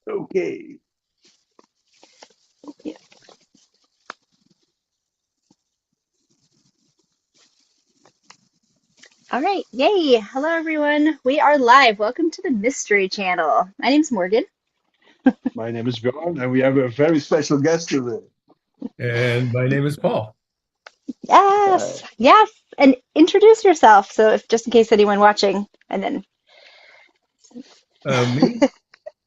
Okay. Yeah. All right. Yay. Hello, everyone. We are live. Welcome to the Mystery Channel. My name's Morgan. My name is Bjorn, and we have a very special guest today. And my name is Paul. Uh, Yes. Yes. And introduce yourself. So, if just in case anyone watching, and then, Me or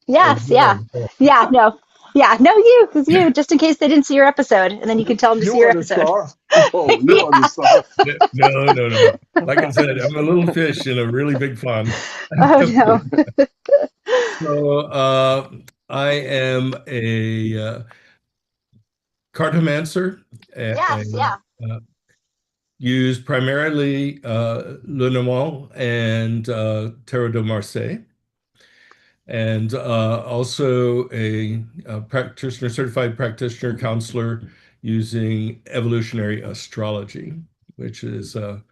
yes. Yeah. Bjorn? Oh, Yeah. No. Yeah. No, you, because you, just in case they didn't see your episode. And then you can tell them to see you your are the episode. star. Oh, you are the Yeah. star. no, no, no. Like I said, I'm a little fish in a really big pond. Oh, no. So I am a cartomancer Yes. and Yeah. use primarily Lenormand and Tarot de Marseille, and also a practitioner, certified practitioner counselor using evolutionary astrology, which is a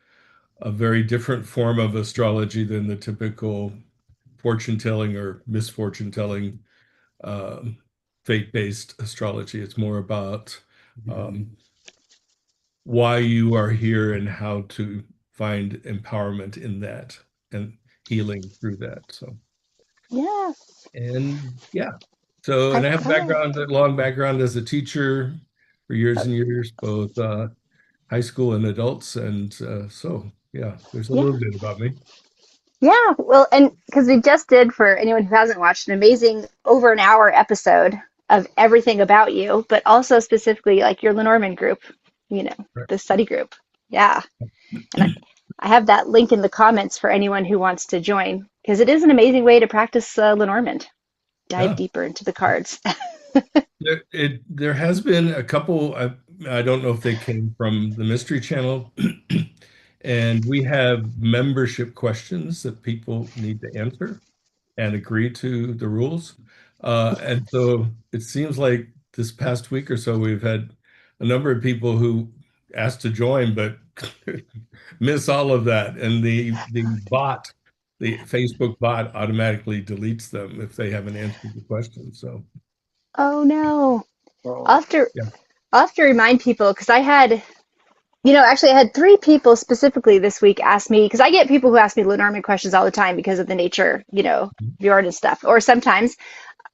very different form of astrology than the typical fortune telling or misfortune telling um, fate-based astrology. It's more about um, why you are here and how to find empowerment in that and healing through that. So, Yes. and yeah. So, and I have Parfait. a long background as a teacher for years and years, both high school and adults. And so, yeah, there's a Yeah. little bit about me. Yeah, well, and because we just did, for anyone who hasn't watched, an amazing over an hour episode of everything about you, but also specifically like your Lenormand group, you know, Right. the study group. Yeah. And I have that link in the comments for anyone who wants to join, because it is an amazing way to practice Lenormand. Dive Yeah. deeper into the cards. There has been a couple, I don't know if they came from the Mystery Channel, and we have membership questions that people need to answer and agree to the rules. And so it seems like this past week or so, we've had a number of people who asked to join, but miss all of that. And the Facebook bot automatically deletes them if they haven't answered the question. So, Oh no. Oh, I'll have to, yeah. I'll have to remind people because I had, actually, I had three people specifically this week ask me, because I get people who ask me Lenormand questions all the time because of the nature, Bjorn and stuff. Or sometimes,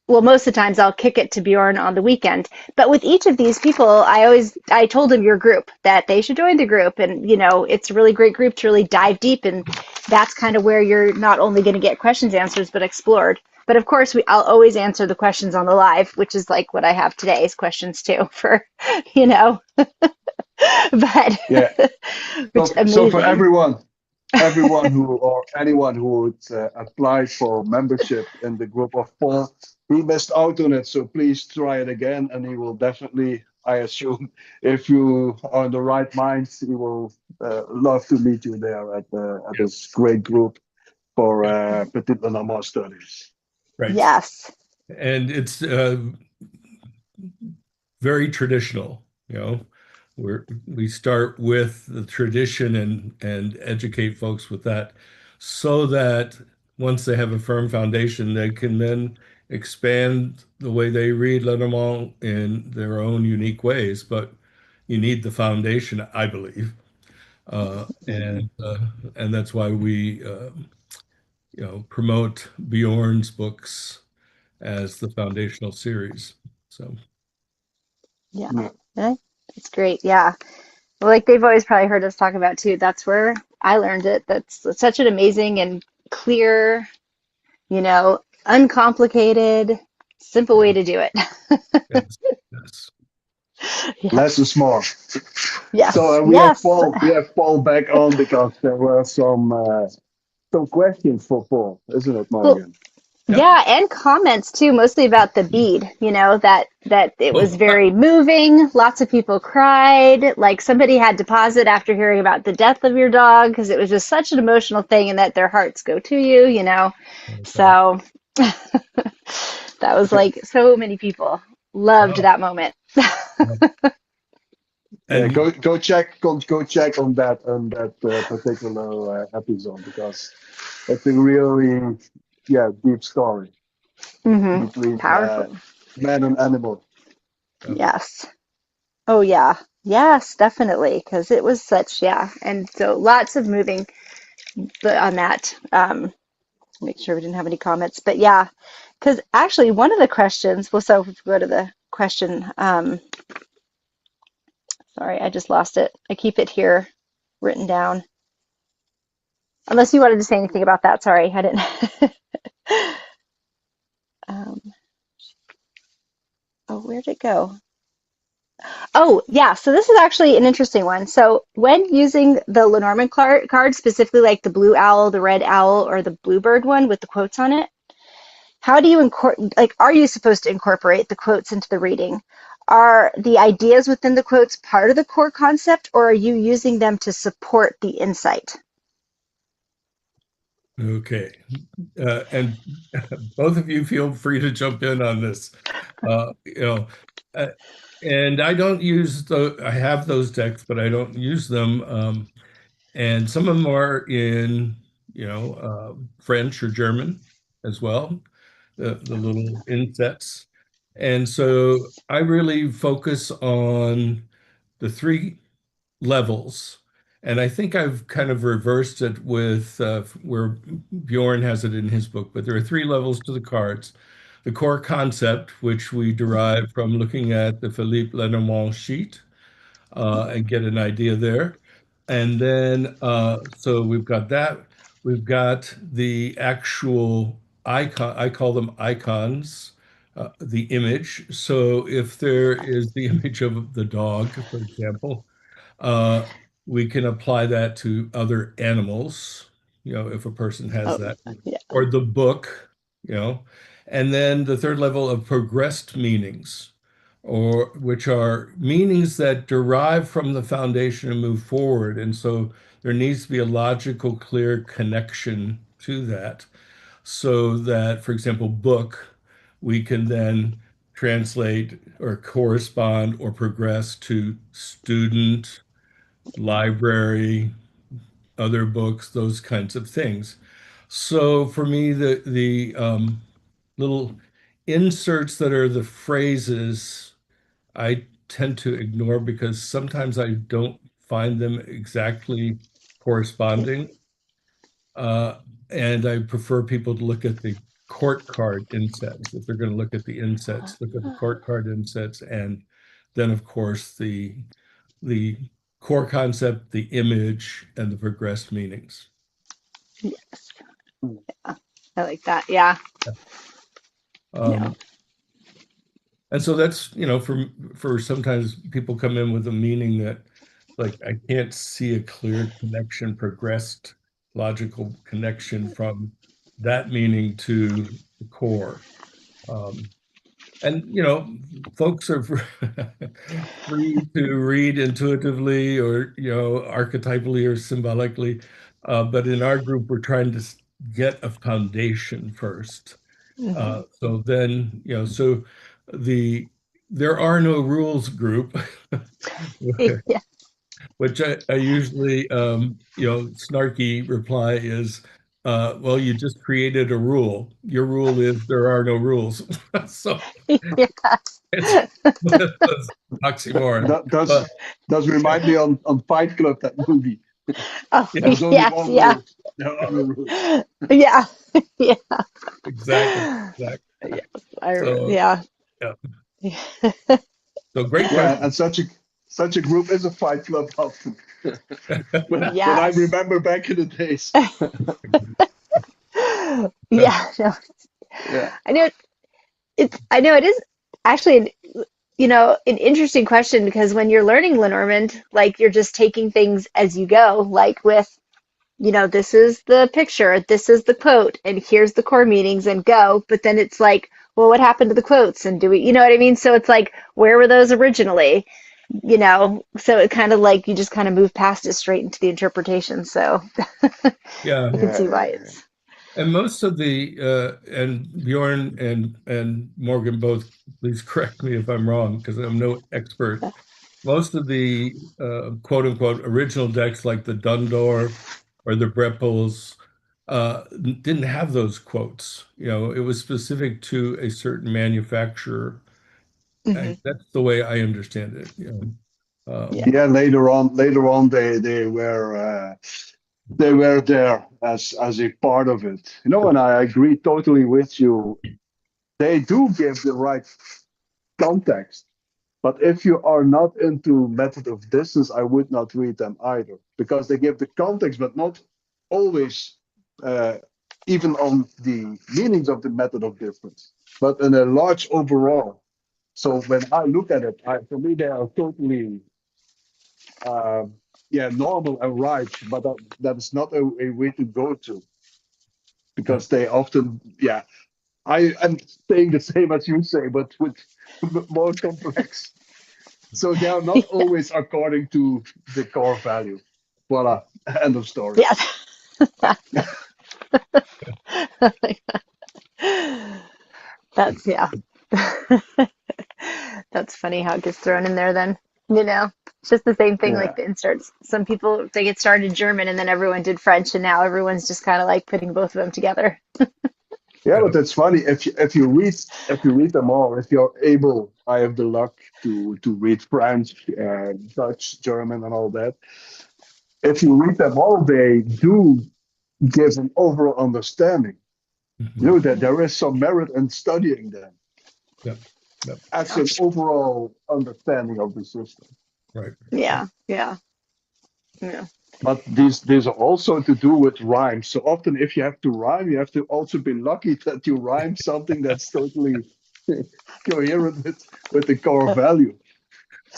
well, most of the times I'll kick it to Bjorn on the weekend. But with each of these people, I told them your group that they should join the group. And, it's a really great group to really dive deep. And that's kind of where you're not only going to get questions answers, but explored. But of course, I'll always answer the questions on the live, which is like what I have today's questions too for, you know, but yeah. which So for amazing. everyone who or anyone who would apply for membership in the group of Paul, he missed out on it. So please try it again, and he will definitely, I assume, if you are in the right mind, he will love to meet you there at Yeah. this great group for Yeah. Petit Lenormand studies. Right. Yes. And it's very traditional, you know. We start with the tradition and educate folks with that so that once they have a firm foundation, they can then expand the way they read Lenormand in their own unique ways. But you need the foundation, I believe. Uh, Mhm. and uh, and that's why we promote Bjorn's books as the foundational series. So Yeah. Yeah. Eh, It's great. Yeah. Well, like they've always probably heard us talk about too. That's where I learned it. That's such an amazing and clear, uncomplicated, simple way yeah, to do it. yes, yes. Yeah. Less is more. So Yes. we have Yes. Paul back on because there were some questions for Paul, isn't it, Well, Morgan? Yeah. yeah, and comments too, mostly about the bead, that it was Oh, very moving. Lots of people cried. Like somebody had to pause it after hearing about the death of your dog because it was just such an emotional thing and that their hearts go to you. okay. So that was like so many people loved Wow. that moment. Yeah. Yeah, And go check on that particular episode because it's a really deep story. between Powerful. man and animal. Yes. Oh yeah. Yes, definitely. Because it was such, yeah. And so lots of moving on that. Make sure we didn't have any comments. But yeah, because actually one of the questions, well, so if we go to the question, sorry, I just lost it. I keep it here written down. Unless you wanted to say anything about that. Sorry, I didn't. um, oh, where'd it go? Oh, yeah. So this is actually an interesting one. So when using the Lenormand card, specifically like the blue owl, the red owl, or the bluebird one with the quotes on it, how do you are you supposed to incorporate the quotes into the reading? Are the ideas within the quotes part of the core concept, or are you using them to support the insight? Okay. And both of you feel free to jump in on this. You know, uh, and I don't use I have those decks, but I don't use them. And some of them are in, French or German as well, the little insets. And so I really focus on the three levels. And I think I've kind of reversed it with where Bjorn has it in his book, but there are three levels to the cards. The core concept, which we derive from looking at the Philippe Lenormand sheet and get an idea there. And then, so we've got that. We've got the actual icon, I call them icons, the image. So if there is the image of the dog, for example, uh, we can apply that to other animals, if a person has Oh, that, yeah. or the book, you know. And then the third level of progressed meanings, or which are meanings that derive from the foundation and move forward. And so there needs to be a logical, clear connection to that, so that, for example, book, we can then translate or correspond or progress to student, library, other books, those kinds of things. So for me, the little inserts that are the phrases, I tend to ignore because sometimes I don't find them exactly corresponding. Uh, and I prefer people to look at the court card insets. If they're going to look at the insets, look at the court card insets, and then of course the core concept, the image, and the progressed meanings. Yes. I like that. Yeah. Yeah. Um, and so that's, for sometimes people come in with a meaning that, like, I can't see a clear connection, progressed logical connection from that meaning to the core. Um, and folks are free to read intuitively or archetypally or symbolically, but in our group we're trying to get a foundation first. So then so the there are no rules group, Yeah. which I usually snarky reply is, well, you just created a rule. Your rule is there are no rules. So Yeah. it's one of those oxymorons. That does But does remind me on Fight Club, that movie. Oh, yeah, There's only yes. one Yeah. rule. There are no rules. Yeah. Yeah. exactly, exactly. Yes. I remember. So Yeah. yeah, so great Yeah, question. and such a group is a Fight Club often. When I Yes. remember back in the days. Yeah. No, Yeah. I know I know it is actually an interesting question because when you're learning Lenormand, like you're just taking things as you go, like with, this is the picture, this is the quote, and here's the core meanings and go. But then it's like, well, what happened to the quotes? And do we, you know what I mean? So it's like, where were those originally? So it kind of like you just kind of move past it straight into the interpretation. So Yeah, I can Yeah, see yeah, why yeah. it's, and most of the and Bjorn and Morgan, both please correct me if I'm wrong because I'm no expert. Most of the quote unquote original decks like the Dundorf or the Breppels, didn't have those quotes. It was specific to a certain manufacturer. Hmm. That's the way I understand it. Yeah. Yeah, later on, they were there as a part of it. And I agree totally with you. They do give the right context. But if you are not into method of distance, I would not read them either, because they give the context, but not always uh, even on the meanings of the method of difference, but in a large overall. So when I look at it, for me they are totally uh, yeah, normal and right, but that is not a way to go to, Yeah. because they often, yeah, I am saying the same as you say, but with more complex. So they are not always according to the core value. Voila, end of story. Yeah. That's yeah. That's funny how it gets thrown in there then. It's just the same thing like Yeah, the inserts. Some people they get started German and then everyone did French and now everyone's just kind of like putting both of them together. yeah, Yeah. but that's funny. If you read them all, if you're able, I have the luck to read French, Dutch, German, and all that. If you read them all, they do give an overall understanding. Mhm. That there is some merit in studying them Yep. Yep. as Yeah. an overall understanding of the system. Right. Yeah. Yeah. Yeah. But these are also to do with rhyme. So often, if you have to rhyme, you have to also be lucky that you rhyme something that's totally coherent with the core value.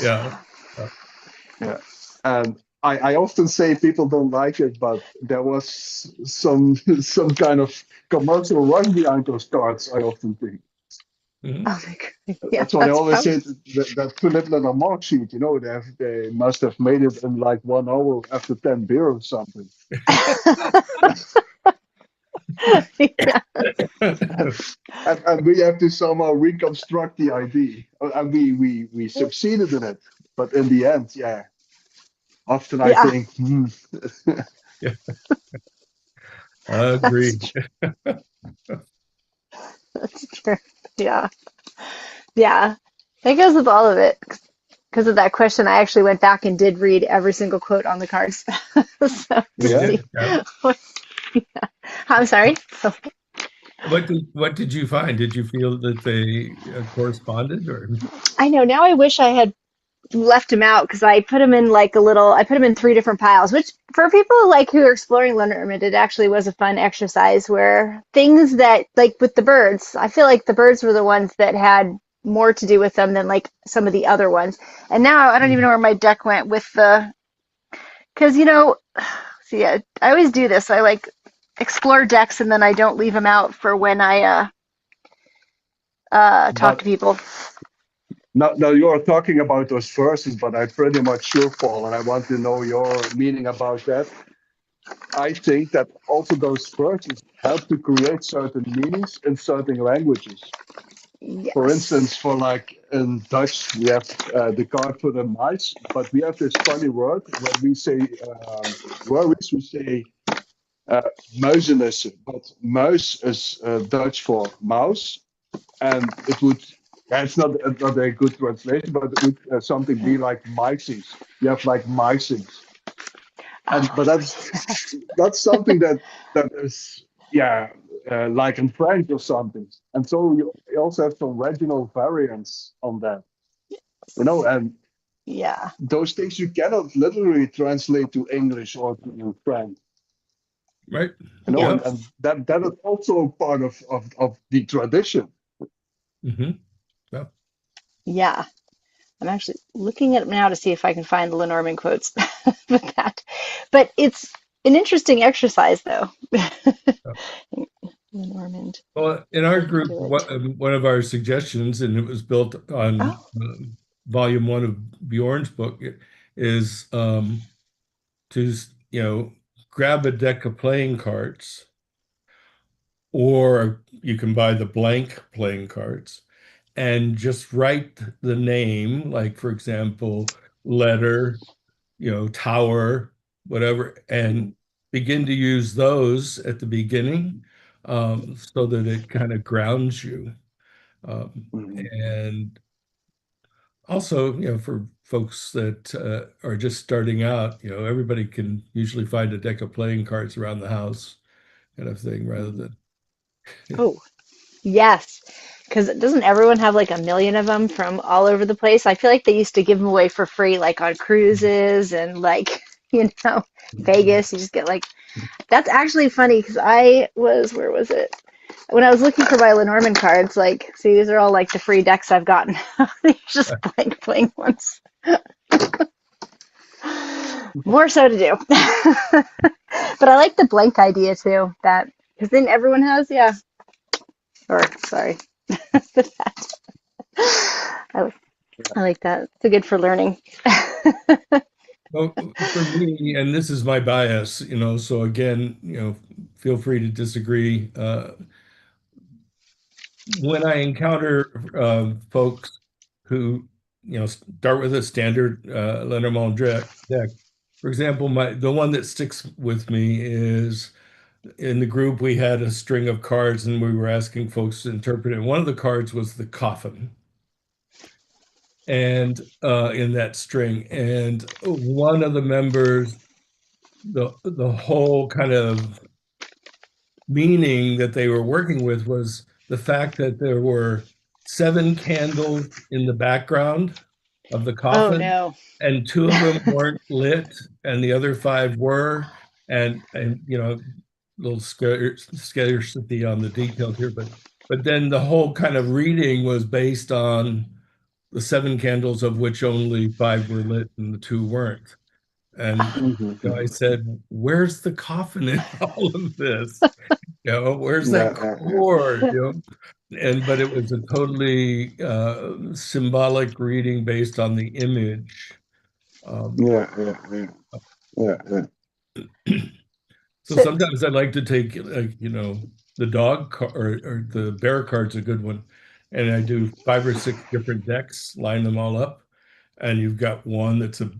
Yeah. Yeah. Yeah. And I often say people don't like it, but there was some kind of commercial rush behind those cards, I often think. Mhm. Oh my God. Yeah, That's why they that's always probably. say that Philip Lenormand sheet, they must have made it in like 1 hour after 10 beer or something. Yeah. And we have to somehow reconstruct the idea. And we succeeded in it. But in the end, yeah, often I Yeah. think, Yeah. That's Agreed. true. That's true. Yeah. Yeah. That goes with all of it. Because of that question, I actually went back and did read every single quote on the cards. So to You yeah, see did. Yeah. what, I'm sorry. So What did you find? Did you feel that they corresponded or? I know now I wish I had left them out because I put them in like I put them in three different piles, which for people like who are exploring Lenormand, it actually was a fun exercise where things that like with the birds, I feel like the birds were the ones that had more to do with them than like some of the other ones. And now I don't even know where my deck went with because see, I always do this. I like explore decks and then I don't leave them out for when I talk to but people. now you are talking about those verses, but I'm pretty much sure, Paul, and I want to know your meaning about that. I think that also those verses help to create certain meanings in certain languages. For Yes. instance, for like in Dutch, we have the card for the mice, but we have this funny word when we say worries, we say muizenissen. But muis is Dutch for mouse, and it would, yeah, it's not a good translation, but it would something be like mices. You have like mices, and Oh, but that's something that is, yeah, like in French or something. And so you also have some regional variants on that, and yeah. those things you cannot literally translate to English or to French, Right. Yeah. Yep. and that is also part of the tradition. Hmm. Yep. Yeah. I'm actually looking at it now to see if I can find the Lenormand quotes with that. But it's an interesting exercise, though. Yep. Lenormand. Well, in See if our I can group, do it. one of our suggestions, and it was built on Oh, volume one of Bjorn's book, is to grab a deck of playing cards, or you can buy the blank playing cards and just write the name, like for example, letter, tower, whatever, and begin to use those at the beginning, so that it kind of grounds you. And also, for folks that are just starting out, everybody can usually find a deck of playing cards around the house, kind of thing, rather than. Oh, yes. Because doesn't everyone have like a million of them from all over the place? I feel like they used to give them away for free, like on cruises and like, Vegas. You just get like, that's actually funny because where was it? When I was looking for my Lenormand cards, like, see, these are all like the free decks I've gotten. These just blank ones. More so to do. But I like the blank idea too, that, because then everyone has, yeah. Or, sorry. I like that. It's good for learning. Well, for me, and this is my bias, so again, feel free to disagree. When I encounter folks who, start with a standard Lenormand deck, for example, the one that sticks with me is in the group we had a string of cards and we were asking folks to interpret it. One of the cards was the coffin, and in that string, and one of the members, the whole kind of meaning that they were working with was the fact that there were 7 candles in the background of the Oh coffin, no. and 2 of them weren't lit, and the other 5 were, and little scarcity on the details here, but then the whole kind of reading was based on the 7 candles, of which only 5 were lit and the 2 weren't. And I said, "Where's the coffin in all of this? Where's that chord?" But it was a totally symbolic reading based on the image. So sometimes I like to take, the dog card, or the bear card's a good one, and I do 5 or 6 different decks, line them all up, and you've got one that's a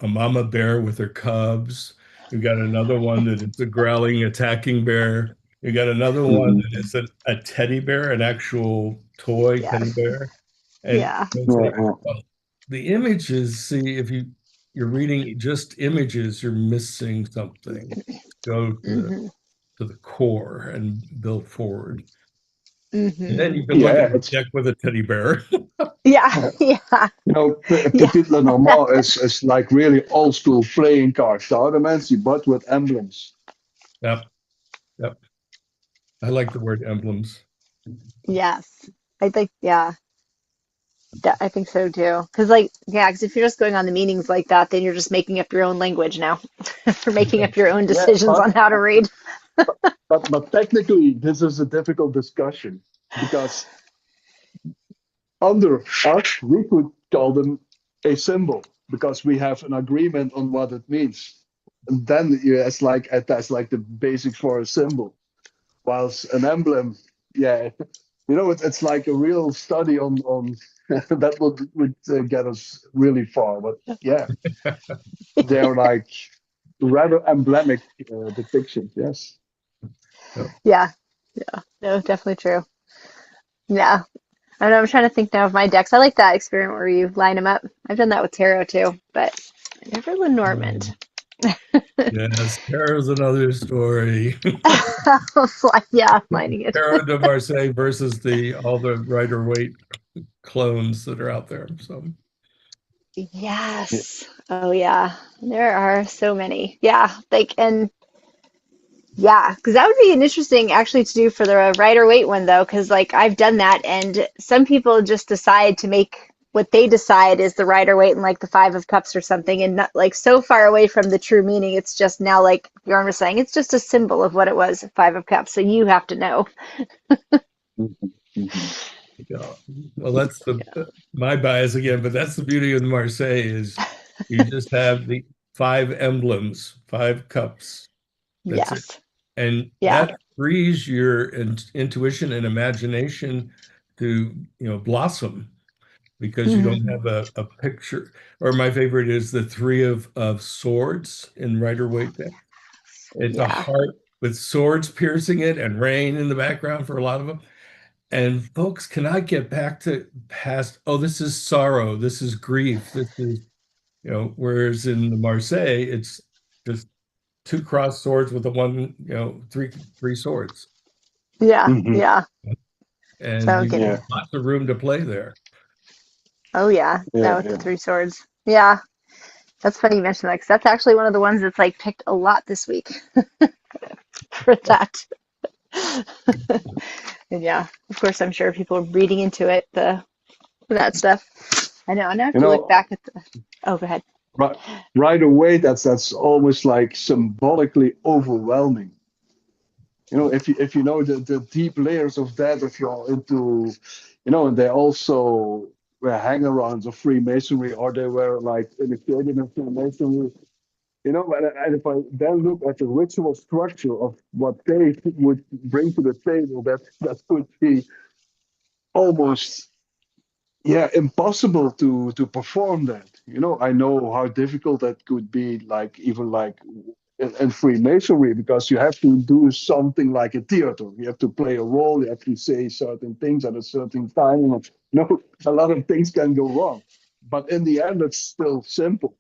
mama bear with her cubs. You've got another one that is a growling, attacking bear. You got another one that is a teddy bear, an actual toy teddy bear. And Yeah. well, the images, see, if you're reading just images, you're missing something. Go to the core and build forward. And then you can look at the deck with a teddy bear. Yeah. Petit Lenormand is like really old school playing cards, the other Mancy, but with emblems. Yep. I like the word emblems. Yes. I think, yeah. I think so too. Because if you're just going on the meanings like that, then you're just making up your own language now. You're making up your own decisions on how to read. But technically, this is a difficult discussion because under us, we could call them a symbol because we have an agreement on what it means. And then it's like that's like the basics for a symbol. Whilst an emblem, it's like a real study on that would get us really far. But yeah, they're like rather emblemic depictions. Yes. Yeah. No, definitely true. Yeah. I know, I'm trying to think now of my decks. I like that experiment where you line them up. I've done that with tarot too, but never Lenormand. Yes, tarot's another story. Yeah, lining it. Tarot de Marseille versus all the Rider-Waite clones that are out there. So Yes. Oh yeah. There are so many. Yeah. Yeah, because that would be an interesting actually to do for the Rider-Waite one though, because like I've done that and some people just decide to make what they decide is the Rider-Waite and like the 5 of Cups or something, and not like so far away from the true meaning. It's just now, like Bjorn was saying, it's just a symbol of what it was, 5 of Cups. So you have to know. yeah. Well, that's my bias again, but that's the beauty of the Marseille is you just have the 5 emblems, 5 cups. That's it. Yes. And Yeah. that frees your intuition and imagination to, blossom, because you don't have a picture. Or my favorite is the 3 of Swords in Rider-Waite deck. It's a Yeah. heart with swords piercing it and rain in the background for a lot of them. And folks cannot get back to past, oh, this is sorrow, this is grief, this is, whereas in the Marseille, it's just two crossed swords with the one, three swords. Yeah. Mhm. Yeah. And So you get, have Yeah, lots of room to play there. oh yeah. yeah, That with the yeah. three swords. Yeah. That's funny you mentioned that because that's actually one of the ones that's like picked a lot this week for that. And yeah, of course, I'm sure people are reading into it, for that stuff. I know. And I have You to look know, back at the. Oh, go ahead. right, right away, that's almost like symbolically overwhelming. If you know the deep layers of that, if you're into, and they also were hang-arounds of Freemasonry, or they were like initiated in Freemasonry. And if I then look at the ritual structure of what they would bring to the table, that could be almost, yeah, impossible to perform that. I know how difficult that could be, like even like in Freemasonry, because you have to do something like a theater. You have to play a role. You have to say certain things at a certain time. A lot of things can go wrong, but in the end, it's still simple.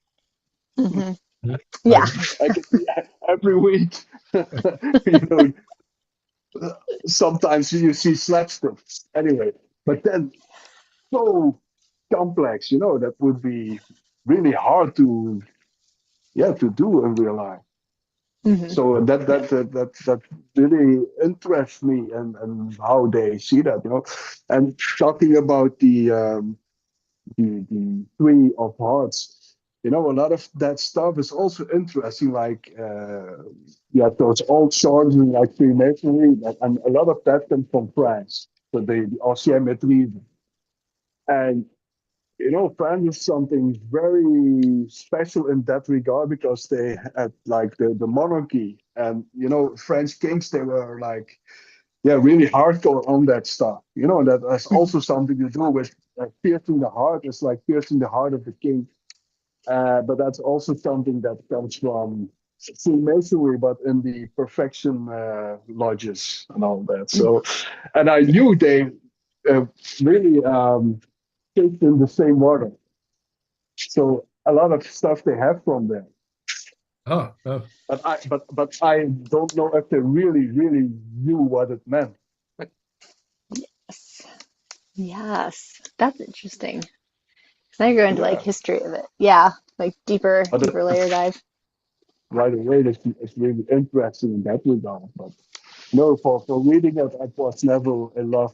Hmm. I, Yeah. I can see every week. you know, Sometimes you see slapstick anyway, but then so complex, that would be really hard to, yeah, to do in real life. Hmm. So that really interests me, and how they see that, And talking about the Three of Hearts, a lot of that stuff is also interesting. Like, yeah, those old swords like Freemasonry, and a lot of that comes from France. So the ancien maîtrise. And France is something very special in that regard, because they had like the monarchy, and French kings, they were like, yeah, really hardcore on that stuff. That has also something to do with piercing the heart. It's like piercing the heart of the king. But that's also something that comes from Freemasonry, but in the perfection lodges and all that. So, and I knew they really kicked in the same water. So a lot of stuff they have from there. oh, oh, But I don't know if they really knew what it meant. Yes. Yes. That's interesting. 'Cause now you're going to like Yeah, history of it. Yeah. Like but deeper layer dive. right away, it's really interesting in that regard. But no, for reading it, it was never a love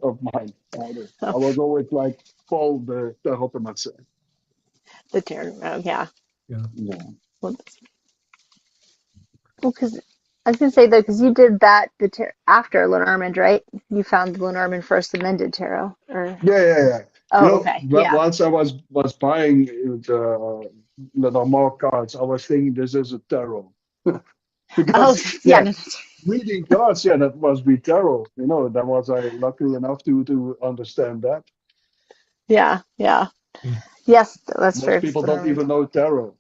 of mine either. Oh, I was always like Paul the Tarot de Marseille. the tarot. Oh, yeah. yeah. Yeah, Well, because I was gonna say though, because you did that after Lenormand, right? You found the Lenormand first amended tarot, or yeah. oh, okay, yeah. Once I was buying the Lenormand cards, I was thinking this is a tarot. Oh, Because, yeah. yeah, No, reading cards, yeah, that must be tarot. That was I lucky enough to understand that. yeah, yeah. Mm, Yes, that's true. Most It's people don't Lenormand. even know tarot.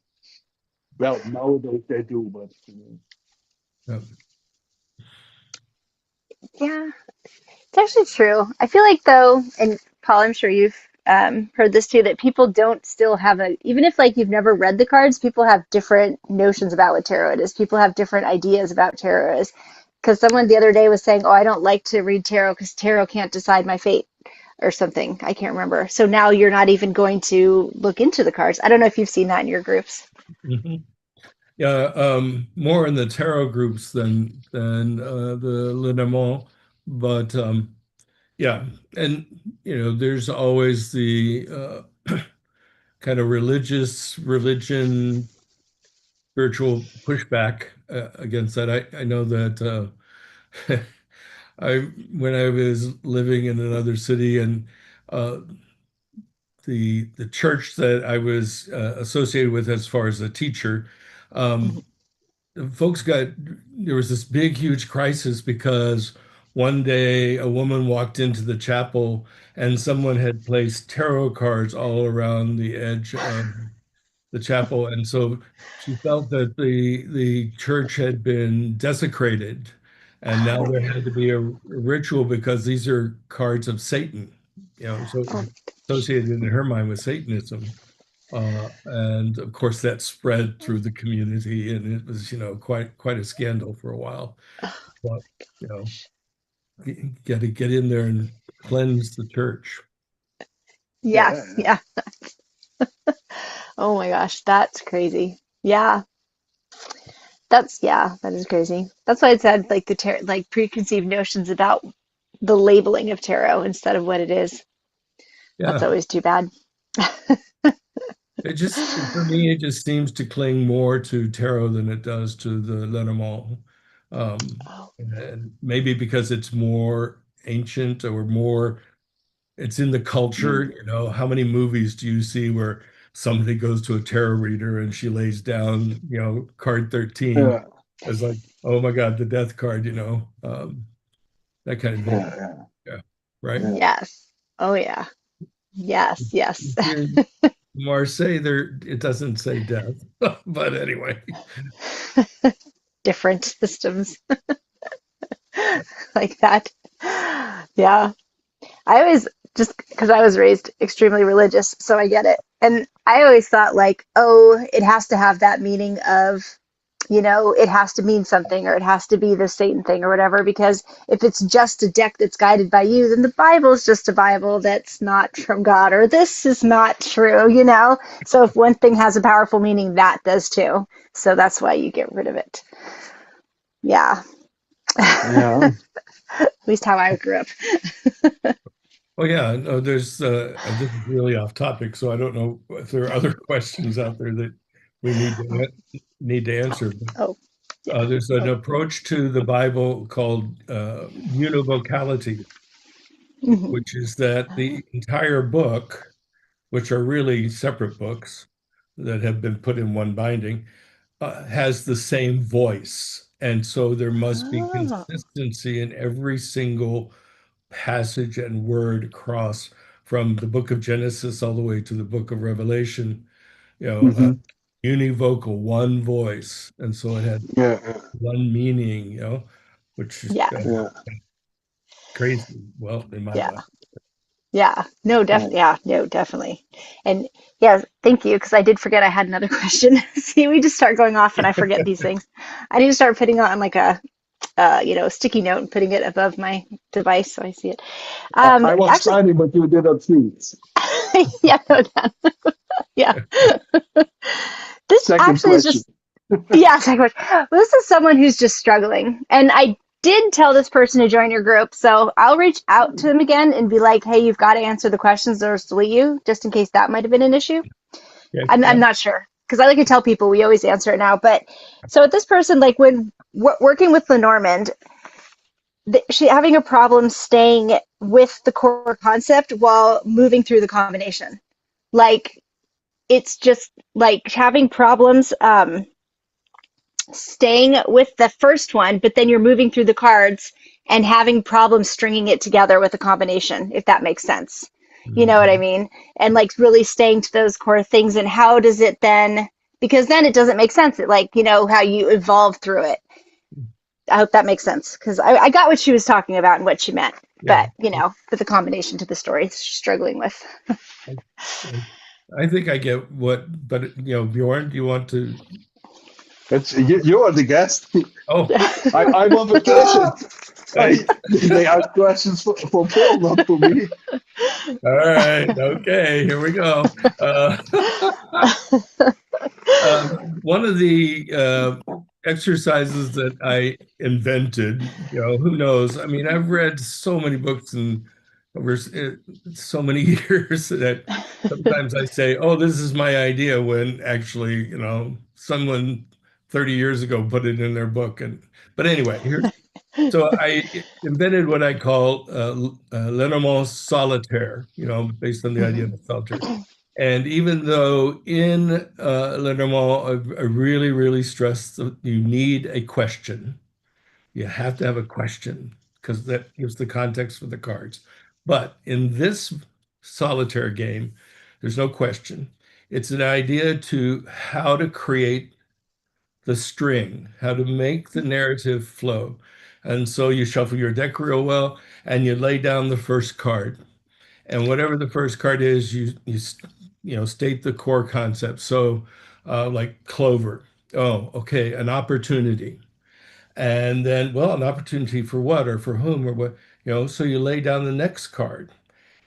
Well, nowadays they do, but yeah. Yeah, it's actually true. I feel like though, and Paul, I'm sure you've heard this too, that people don't still have even if like you've never read the cards, people have different notions about what tarot it is. People have different ideas about tarot is. Because someone the other day was saying, "Oh, I don't like to read tarot because tarot can't decide my fate," or something. I can't remember. So now you're not even going to look into the cards. I don't know if you've seen that in your groups. Mhm. Yeah, more in the tarot groups than the Lenormand, but yeah, and there's always the kind of religion, spiritual pushback against that. I know that I when I was living in another city, and uh, the church that I was associated with as far as a teacher. Mhm. Um, Folks there was this big, huge crisis because one day a woman walked into the chapel and someone had placed tarot cards all around the edge of the chapel, and so she felt that the church had been desecrated, and now there had to be a ritual because these are cards of Satan, so Oh, associated in her mind with Satanism. And of course, that spread through the community, and it was, quite a scandal for a while. But you know, got to get in there and cleanse the church. yes, Yeah, yeah. Oh my gosh, that's crazy. Yeah, that is crazy. That's why I said like the tarot, like preconceived notions about the labeling of tarot instead of what it is. That's Yeah, always too bad. for me, it just seems to cling more to tarot than it does to the Lenormand. Oh. And maybe because it's more ancient or more, it's in the culture. mm, How many movies do you see where somebody goes to a tarot reader and she lays down, card 13 yeah, as like, oh my God, the death card, that kind of thing. yeah, Yeah. Right. yeah, Yes. Oh yeah. Yes, yes. Here in Marseille, it doesn't say death, but anyway. Different systems like that. Yeah. I always just because I was raised extremely religious, so I get it. And I always thought like, oh, it has to have that meaning of, it has to mean something or it has to be the Satan thing or whatever, because if it's just a deck that's guided by you, then the Bible is just a Bible that's not from God, or this is not true. So if one thing has a powerful meaning, that does too. So that's why you get rid of it. Yeah. yeah. At least how I grew up. Oh yeah, no, this is really off topic, so I don't know if there are other questions out there that we need to answer. But Oh, yeah. there's an Oh. approach to the Bible called univocality, Mhm. which is that the entire book, which are really separate books that have been put in one binding, has the same voice, and so there must be Oh. consistency in every single passage and word across from the book of Genesis all the way to the book of Revelation, Hmm. univocal, one voice. And so it had Yeah, yeah, one meaning, which is Yeah. yeah, crazy. Well, in my Yeah. mind. Yeah. No, yeah. definitely. Yeah. No, definitely. And yeah, thank you. Because I did forget I had another question. See, we just start going off and I forget these things. I need to start putting on like sticky note and putting it above my device so I see it. I was Actually, trying, but you did not see it. yeah, no, Dan. Yeah. This Second actually is question. just, yeah, second question. Well, this is someone who's just struggling. And I did tell this person to join your group. So I'll reach out to them again and be like, hey, you've got to answer the questions or else delete you, just in case that might have been an issue. Okay. I'm Yeah. not sure because I like to tell people we always answer it now. But so with this person, like when working with Lenormand, she having a problem staying with the core concept while moving through the combination. Like it's just like having problems staying with the first one, but then you're moving through the cards and having problems stringing it together with a combination, if that makes sense. You know what I Mhm. mean? And like really staying to those core things. And how does it then, because then it doesn't make sense. Like, how you evolve through it. I hope that makes sense because I got what she was talking about and what she meant. Yeah. But, with the combination to the story she's struggling with. I, I think I get but Bjorn, do you want to? It's you are the guest. Oh, I'm on vacation. hey, They ask questions for Paul, not for me. all right, okay, here we go. Uh, one of the exercises that I invented, who knows? I mean, I've read so many books and over so many years that sometimes I say, "Oh, this is my idea," when actually, someone 30 years ago put it in their book. But anyway, so I invented what I call Lenormand solitaire, based on the idea of a solitaire. And even though in Lenormand, I really, really stress that you need a question. You have to have a question because that gives the context for the cards. But in this solitaire game, there's no question. It's an idea to how to create the string, how to make the narrative flow. And so you shuffle your deck real well and you lay down the first card. And whatever the first card is, you state the core concept. So like clover. Oh, okay, an opportunity. And then, well, an opportunity for what or for whom or what, so you lay down the next card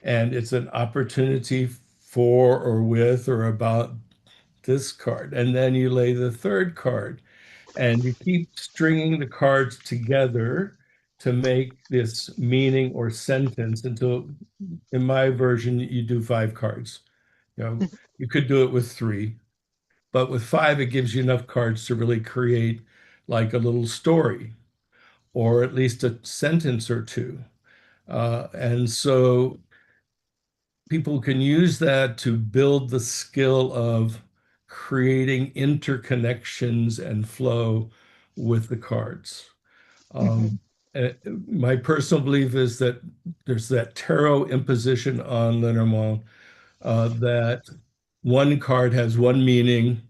and it's an opportunity for or with or about this card. And then you lay the third card and you keep stringing the cards together to make this meaning or sentence until, in my version, you do 5 cards. You could do it with 3, but with 5, it gives you enough cards to really create like a little story or at least a sentence or two. And so people can use that to build the skill of creating interconnections and flow with the cards. Mhm. Um, my personal belief is that there's that tarot imposition on Lenormand that one card has one meaning,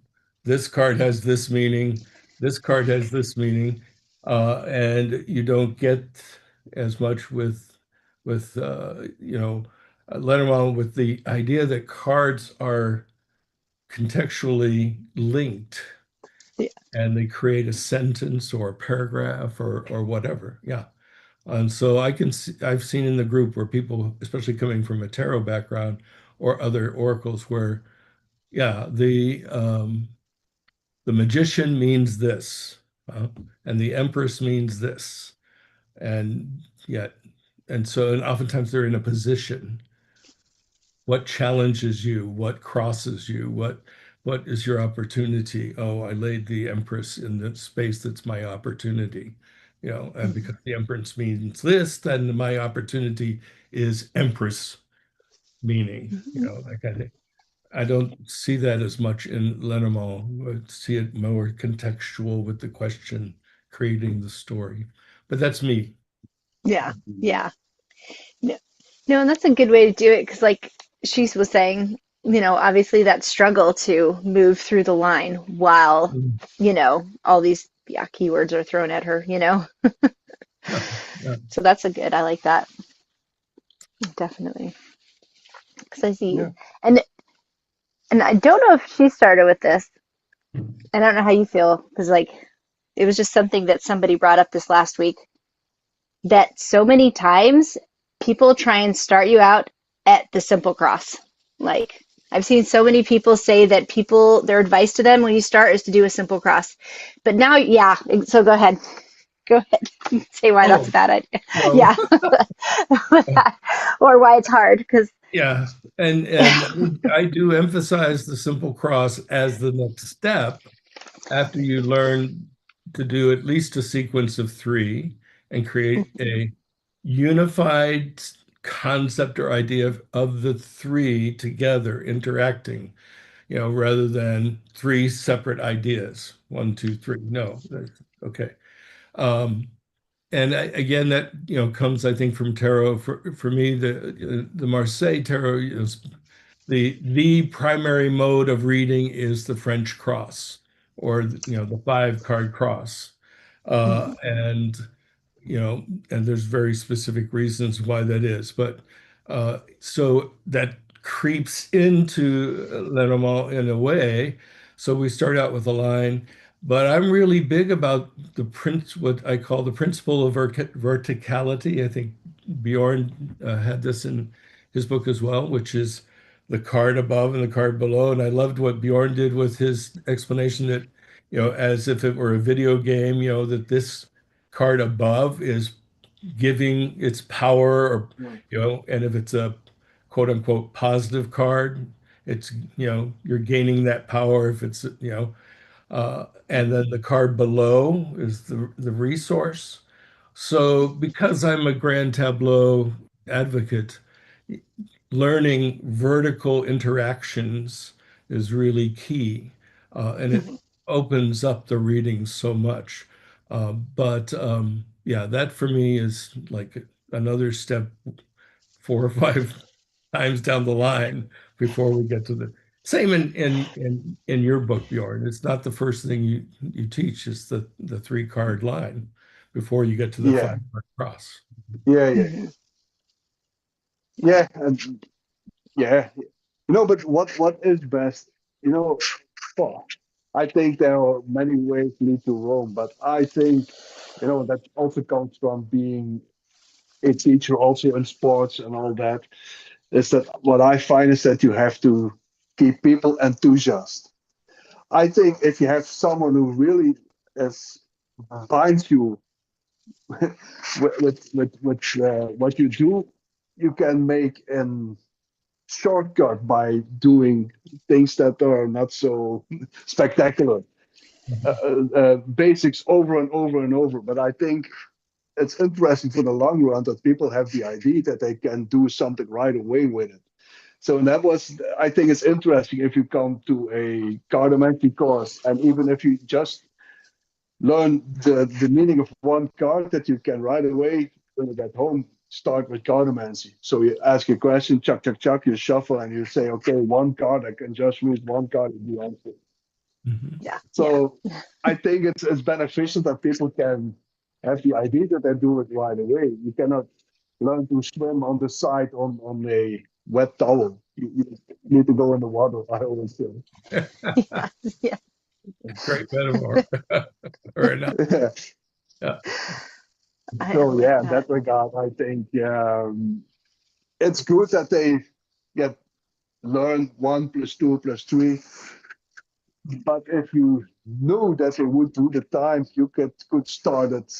this card has this meaning, this card has this meaning, and you don't get as much with Lenormand with the idea that cards are contextually linked Yeah. and they create a sentence or a paragraph or whatever. Yeah. And so I've seen in the group where people, especially coming from a tarot background or other oracles, where yeah, the magician means this, and the empress means this, and yet, and so and oftentimes they're in a position. What challenges you? What crosses you? What is your opportunity? Oh, I laid the empress in the space that's my opportunity, and Mhm. because the empress means this, then my opportunity is empress meaning, Mhm. that kind of thing. I don't see that as much in Lenormand. I see it more contextual with the question creating the story. But that's me. Yeah. Yeah. No, no, and that's a good way to do it because, like she was saying, obviously that struggle to move through the line while, Mm. all these keywords are thrown at her. Yeah, yeah. So that's a good. I like that definitely because I see, Yeah. and I don't know if she started with this. I don't know how you feel because it was just something that somebody brought up this last week that so many times people try and start you out at the simple cross. Like I've seen so many people say that their advice to them when you start is to do a simple cross. But now, yeah, so go ahead. Go ahead. Say why that's Oh, a bad idea. well, Yeah. Or why it's hard because yeah. And I do emphasize the simple cross as the next step after you learn to do at least a sequence of 3 and create a unified concept or idea of the 3 together interacting, rather than 3 separate ideas. 1, 2, 3. No, okay. Um, and again, that comes, I think, from tarot. For me, the Marseille tarot is the primary mode of reading is the French cross, or the 5-card cross, and you know, and there's very specific reasons why that is. But so that creeps into Lenormand in a way. So we start out with a line, but I'm really big about what I call the principle of verticality. I think Bjorn had this in his book as well, which is the card above and the card below. And I loved what Bjorn did with his explanation that, as if it were a video game, that this card above is giving its power or and if it's a quote unquote positive card, it's you're gaining that power. If it's and then the card below is the resource. So because I'm a grand tableau advocate, learning vertical interactions is really key, and it opens up the reading so much. But yeah, that for me is like another step 4 or 5 times down the line before we get to the Same in your book, Bjorn. It's not the first thing you teach. It's the 3-card line before you get to the Yeah, 5-card cross. yeah, Mhm. yeah, and yeah. But what is best? You know, well, I think there are many ways lead to Rome, but I think that also comes from being a teacher, also in sports and all that. Is that what I find is that you have to keep people enthusiastic. I think if you have someone who really is binds you with what you do, you can make an shortcut by doing things that are not so spectacular. Basics over and over and over. But I think it's interesting for the long run that people have the idea that they can do something right away with it. So that was, I think it's interesting if you come to a cartomancy course, and even if you just learn the meaning of one card, that you can right away when you get home start with cartomancy. So you ask a question, chuck, chuck, chuck, you shuffle, and you say, okay, one card, I can just use one card in the answer. Mhm. Yeah. So I think it's beneficial that people can have the idea that they do it right away. You cannot learn to swim on the side on a wet towel. You need to go in the water, I always say. Yeah. Yeah. Great metaphor. Or not. Yeah. Yeah. I So like yeah, in that. that regard, I think it's good that they get learn 1 + 2 + 3. But if you knew that they would do the time, you could start it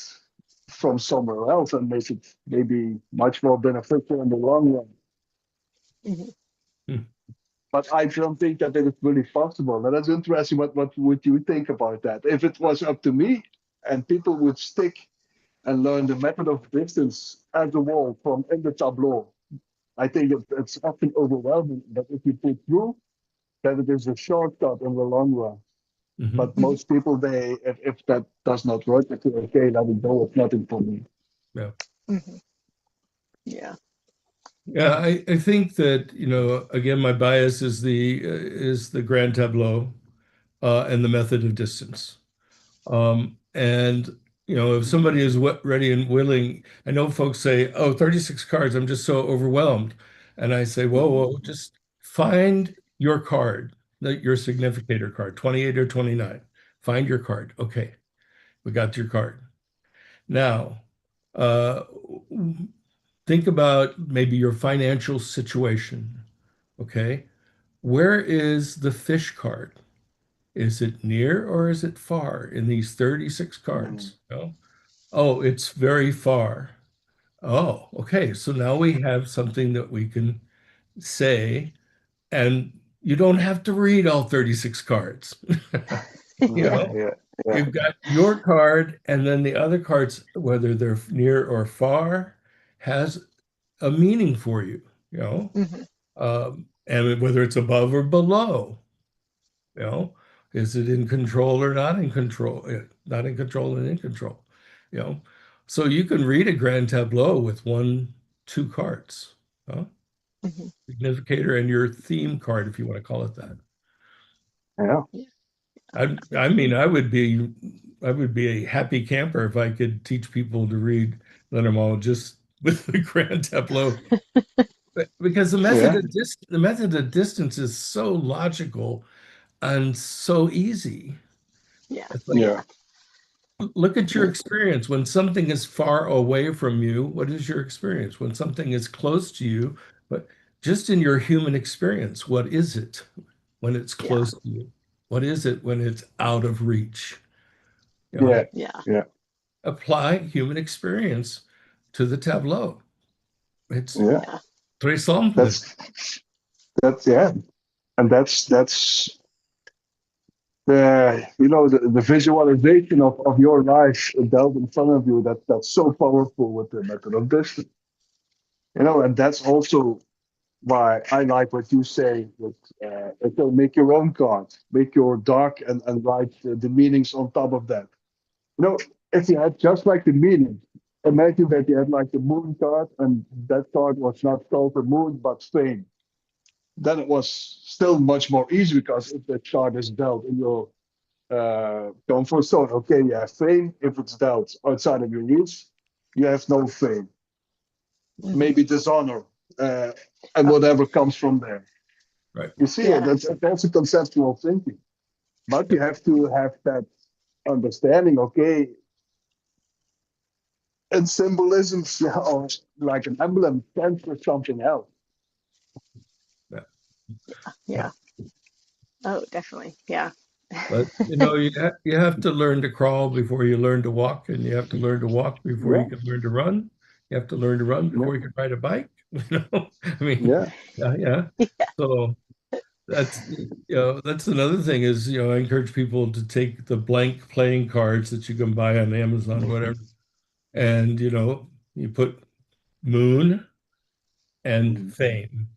from somewhere else and make it maybe much more beneficial in the long run. Mhm. Hmm. But I don't think that it is really possible. Now, that's interesting. What would you think about that? If it was up to me and people would stick and learn the method of distance at the wall from in the tableau, I think it's often overwhelming. But if you put through, then it is a shortcut in the long run. Mhm. But most people, if that does not work, they say, okay, let it go. It's nothing for me. Yeah. Mhm. Yeah. Yeah, I think that, again, my bias is the grand tableau and the method of distance. And if somebody is ready and willing, I know folks say, "Oh, 36 cards, I'm just so overwhelmed." And I say, "Whoa, whoa, just find your card, your significator card, 28 or 29. Find your card. Okay, we got your card. Now, uh, think about maybe your financial situation. Okay, where is the fish card? Is it near or is it far in these 36 Mm. cards? No? Oh, it's very far. Oh, okay. So now we have something that we can say, and you don't have to read all 36 cards. You Yeah. Yeah, know, yeah, yeah, you've got your card, and then the other cards, whether they're near or far, has a meaning for you, Mhm. and whether it's above or below. You know, is it in control or not in control? Not in control and in control. You know, so you can read a grand tableau with 2 cards, huh? Mhm. Significator and your theme card, if you want to call it that. yeah, Yeah. I mean, I would be a happy camper if I could teach people to read Lenormand just with the grand tableau. Because the method yeah, of distance is so logical and so easy. Yeah. It's like, yeah, Yeah. look at your experience. When something is far away from you, what is your experience? When something is close to you, but just in your human experience, what is it when it's Yeah. close to you? What is it when it's out of reach? You yeah, know, Yeah. yeah, apply human experience to the tableau. It's yeah. Yeah. très simple. That's yeah, and that's the visualization of your life dealt in front of you. That's so powerful with the method of distance. And that's also why I like what you say with okay, make your own card, make your dark and write the meanings on top of that. You know, if you had just like the meaning, imagine that you had like the moon card and that card was not called the moon but fame. then it was still much more easy, because if the card is dealt in your comfort zone, okay, you have fame. If it's dealt outside of your use, you have no fame. Maybe dishonor, and whatever comes from there. Right. You see, Yeah. that's a conceptual thinking, but you have to have that understanding. Okay, and symbolism, or like an emblem, stands for something else. Yeah. Yeah. Oh, definitely. Yeah. But you have to learn to crawl before you learn to walk, and you have to learn to walk before you Yeah, can learn to run. You have to learn to run yeah, before you can ride a bike. I mean, yeah. yeah. So that's another thing is, I encourage people to take the blank playing cards that you can buy on Amazon, whatever, and you put moon and Mhm, fame,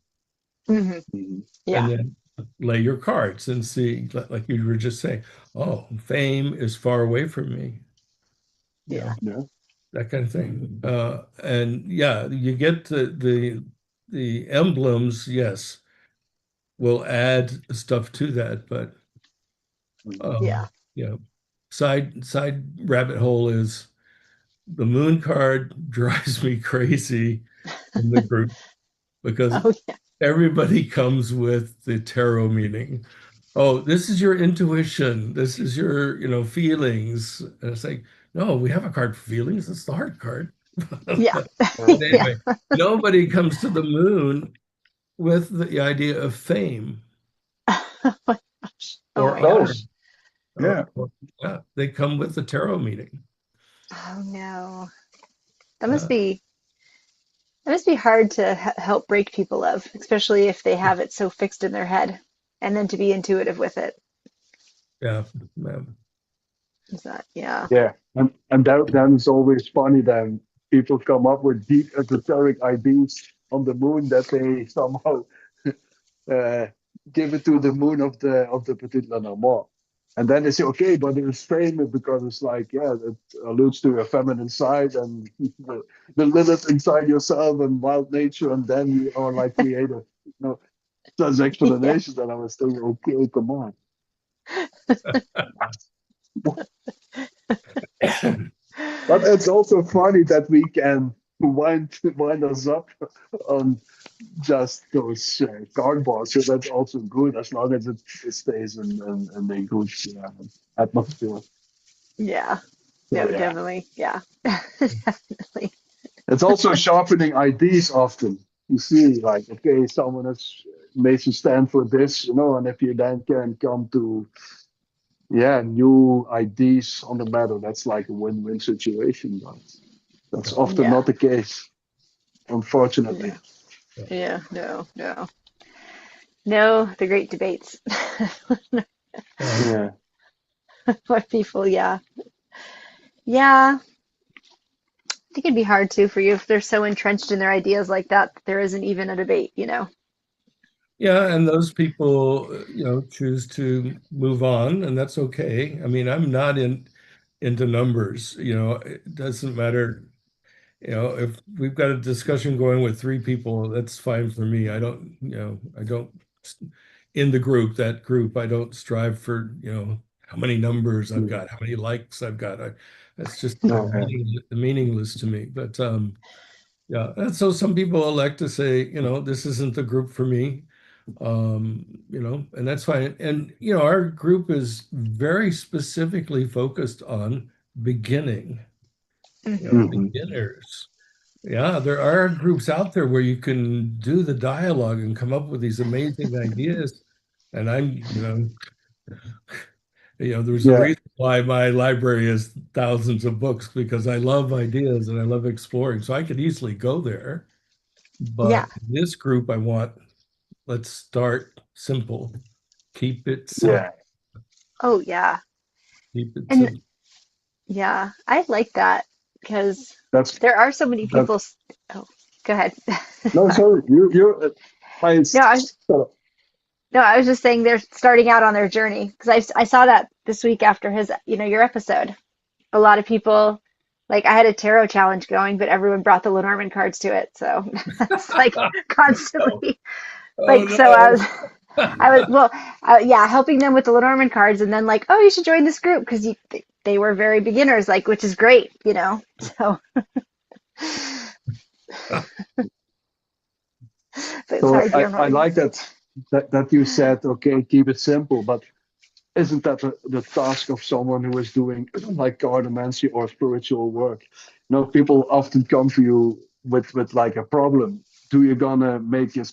Hmm. mhm. and Yeah. then lay your cards and see, like you were just saying, oh, fame is far away from me, you Yeah. know, Yeah, that kind of thing. And yeah, you get the emblems, yes, will add stuff to that, but mhm. um, Yeah. you know, side rabbit hole is the moon card drives me crazy in the group because Oh, yeah. everybody comes with the tarot meaning. Oh, this is your intuition. This is your, feelings. And it's like, no, we have a card for feelings. It's the heart card. Yeah. But Yeah. anyway, nobody comes to the moon with the idea of fame Oh my gosh. Oh or my honor. gosh. Those, yeah. Yeah, they come with the tarot meaning. Oh no. That must Uh, be that must be hard to help break people of, especially if they have it so fixed in their head, and then to be intuitive with it. yeah, yeah, Is that, yeah. Yeah, and then it's always funny then people come up with deep esoteric ideas on the moon that they somehow uh, give it to the moon of the Petit Lenormand. And then they say, okay, but it's famous because it's like, yeah, it alludes to your feminine side and the Lilith inside yourself and wild nature, and then you are like creative. Such Yeah. explanations, and I was thinking, okay, come on. But it's also funny that we can wind us up on just those cardboard. So that's also good as long as it stays in a good atmosphere. Yeah. So No, yeah, definitely. Yeah. Definitely. it's also sharpening ideas often. You see, like, okay, someone has made a stand for this, and if you then can come to new ideas on the matter, that's like a win-win situation. But that's often Yeah. not the case, unfortunately. Yeah. Yeah. No, no. No, the great debates. yeah. Yeah. What people, yeah. Yeah. I think it'd be hard too for you if they're so entrenched in their ideas like that, there isn't even a debate. Yeah, and those people, choose to move on, and that's okay. I mean, I'm not into numbers, it doesn't matter. If we've got a discussion going with three people, that's fine for me. I don't in the group, that group, I don't strive for, how many numbers I've got, how many likes I've got. That's just No, yeah. meaningless to me. But yeah, and so some people elect to say, this isn't the group for me. And that's fine. And our group is very specifically focused on beginning, Hmm. Mhm. beginners. Yeah, there are groups out there where you can do the dialogue and come up with these amazing ideas. And there's a Yeah, reason why my library is thousands of books because I love ideas and I love exploring. So I could easily go there. Yeah. But this group, let's start simple. Keep it simple. yeah. Oh, yeah. Keep it And simple. yeah, I like that because That's there are so many that. people. Oh, go ahead. No, Sorry. sorry. You. I. No, no, I was just saying they're starting out on their journey because I saw that this week after your episode. A lot of people, like I had a tarot challenge going, but everyone brought the Lenormand cards to it. So it's like No, constantly. Oh Like, so no. yeah, helping them with the Lenormand cards, and then like, oh, you should join this group because they were very beginners, like, which is great, So, but So sorry, I, Bjorn, what I were you? like that you said, okay, keep it simple, but isn't that the task of someone who is doing like cardomancy or spiritual work? People often come to you with like a problem. Do you gonna make his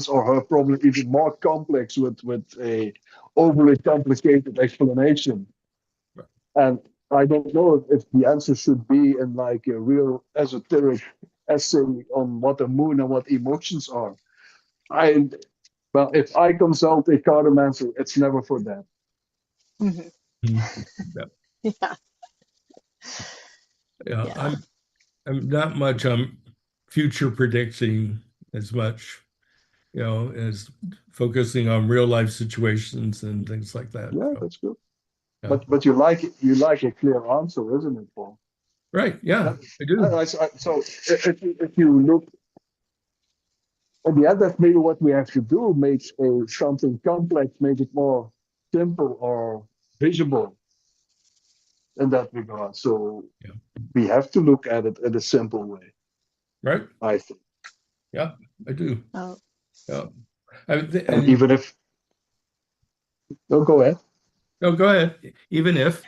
or her problem even more complex with a overly complicated explanation? And I don't know if the answer should be in like a real esoteric essay on what the moon and what emotions are. I Well, if I consult a cardomancer, it's never for them. Hmm. Mhm. Yeah, Yeah, yeah. yeah, I'm not much future predicting as much, as focusing on real life situations and things like that. Yeah, So, that's good. yeah. But you like a clear answer, isn't it, Paul? Right. Yeah, Uh, I do. so if you look at the end, that's maybe what we have to do: make something complex, make it more simple or visible in that regard. So Yeah. we have to look at it in a simple way, Right. I think. Yeah, I do. oh, Yeah. And And no, go ahead. no, go ahead. Even if,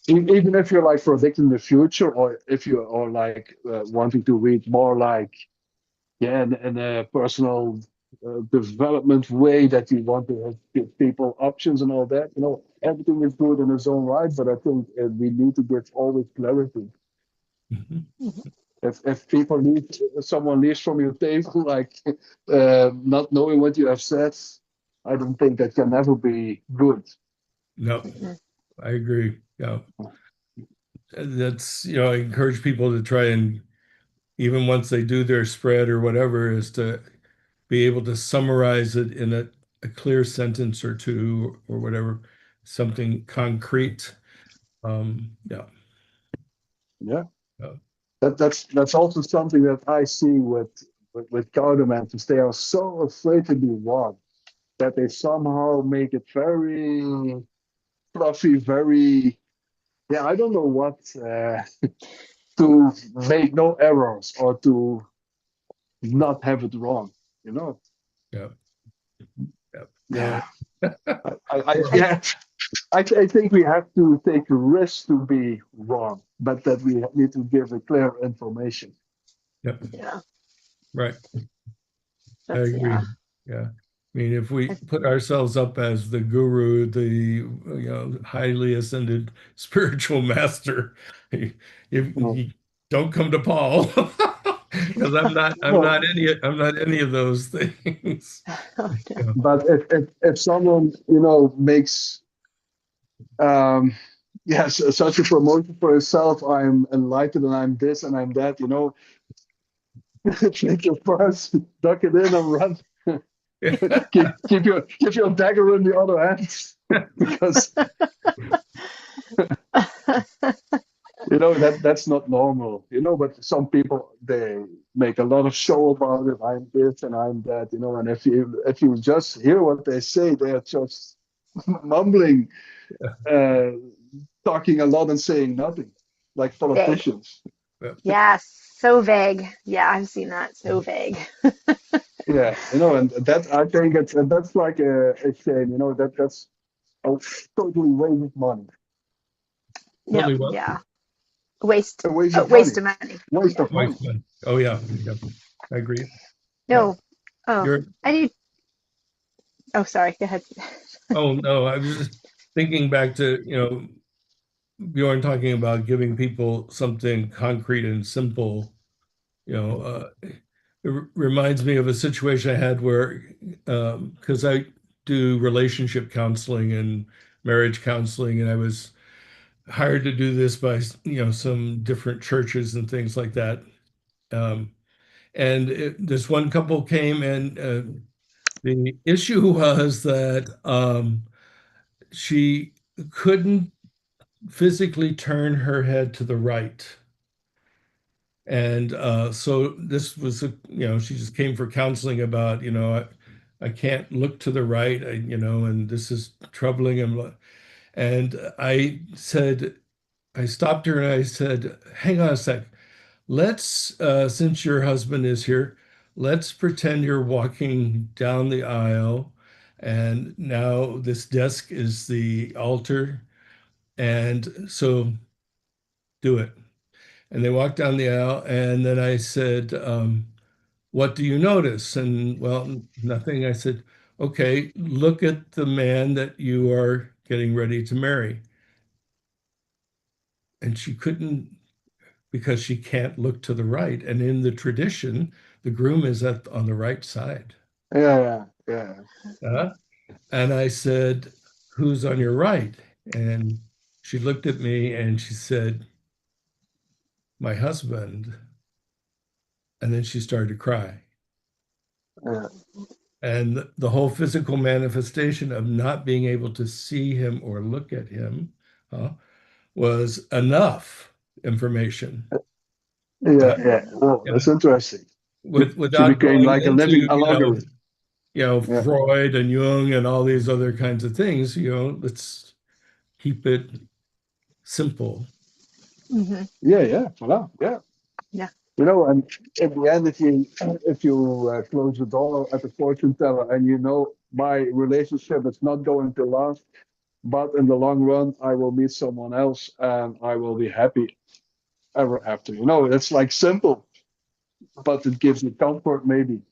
Even if you're like predicting the future, or if you are like wanting to read more like, yeah, in a personal development way, that you want to give people options and all that. Everything is good in its own right, but I think we need to give always clarity. Mhm. mhm, If people leave, someone leaves from your table like not knowing what you have said, I don't think that can ever be good. No, mhm. I agree. Yeah. That's, I encourage people to try and, even once they do their spread or whatever, is to be able to summarize it in a clear sentence or two or whatever, something concrete. Yeah. Yeah. Yeah. That's also something that I see with countermeasures. They are so afraid to be wrong that they somehow make it very fluffy, very, yeah, I don't know what, to make no errors or to not have it wrong. You know? Yeah. Yeah. No. Yeah. Or- Yeah. I think we have to take a risk to be wrong, but that we need to give a clear information. Yep. Yeah, Right. I yeah. agree. Yeah. I mean, if we put ourselves up as the guru, the highly ascended spiritual master, if No, you don't come to Paul, because no, I'm not any of those things. Oh, no. Yeah. but if someone makes yes, such a promotion for himself, I'm enlightened and I'm this and I'm that, take your purse, duck it in and run. Keep your dagger in the other hand, because that's not normal. But some people, they make a lot of show about it. I'm this and I'm that, and if you just hear what they say, they are just mumbling, uh, talking a lot and saying nothing, like Vague. politicians. Yeah, so vague. Yeah, I've seen that. So vague. Yeah, and that, I think that's like a shame. That's a totally waste of money. Yep. Totally what? Yeah. Waste. A waste of Waste money. of money. Waste Yeah. of money. Waste man. Oh yeah. Yep. I agree. Yeah. No. Oh, You're I need. Oh, sorry. Go ahead. Oh no, I was just thinking back to, Bjorn talking about giving people something concrete and simple. It reminds me of a situation I had where, because I do relationship counseling and marriage counseling, and I was hired to do this by, some different churches and things like that. Um, and this one couple came, and the issue was that she couldn't physically turn her head to the right. And so this was, she just came for counseling about, I can't look to the right, and this is troubling him. And I stopped her and I said, hang on a sec. Let's, since your husband is here, let's pretend you're walking down the aisle and now this desk is the altar. And so do it. And they walked down the aisle, and then I said, what do you notice? And well, nothing. I said, okay, look at the man that you are getting ready to marry. And she couldn't, because she can't look to the right. And in the tradition, the groom is on the right side. Yeah, yeah, And I said, who's on your right? And she looked at me and she said, my husband. And then she started to cry. yeah, And the whole physical manifestation of not being able to see him or look at him was enough information. yeah, yeah. Well, that's interesting. She Without became going like a living into, allegory. Yeah, Freud and Jung and all these other kinds of things, let's keep it simple. Mm-hmm. yeah, voilà, yeah. Yeah. And in the end, if you close the door at the fortune teller, and my relationship is not going to last, but in the long run, I will meet someone else, and I will be happy ever after. It's like simple, but it gives me comfort, maybe.